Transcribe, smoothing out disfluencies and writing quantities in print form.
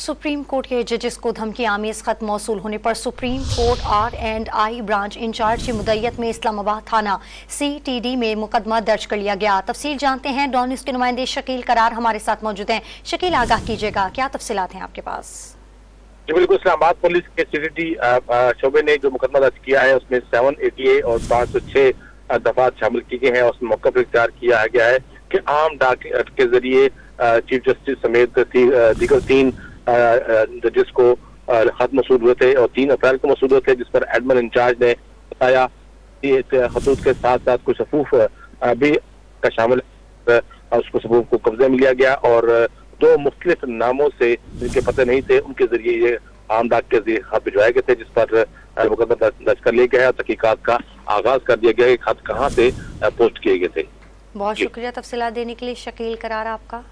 Supreme court के जजेस को धमकी आमेज खत मौसूल होने पर supreme court R&I branch in charge की मुद्दत में इस्लामाबाद थाना CTD में मुकदमा दर्ज कर लिया गया। तफसील जानते हैं, डॉन न्यूज़ के नुमाइंदे शकील करार हमारे साथ मौजूद हैं। शकील, आगाह कीजिएगा, क्या तफसीलात हैं आपके पास? जी बिल्कुल, इस्लामाबाद पुलिस के CTD शोबे ने जो मुकदमा दर्ज किया है उसमें 780A और 506 दफात शामिल की गई हैं। उसमें मौका पर इख्तियार किया गया है कि आम डाक के जरिए चीफ जस्टिस समेत दीगर 3 जजेस को खत मसूल हुए थे और 3 अप्रैल को मसूल हुए थे, जिस पर एडमिन इंचार्ज ने बताया कि खतूत के साथ साथ कुछ सफूफ भी का शामिल है। उसको सफूफ को कब्जे में लिया गया और 2 मुख्तलिफ नामों से जिनके पते नहीं थे उनके जरिए ये आम डाक के जरिए खत भिजवाए गए थे, जिस पर मुकदमा दर्ज कर लिया गया है और तहकीकात का आगाज कर दिया गया है कि खत कहाँ से पोस्ट किए गए थे। बहुत शुक्रिया तफसीलात देने के लिए शकील करार आपका।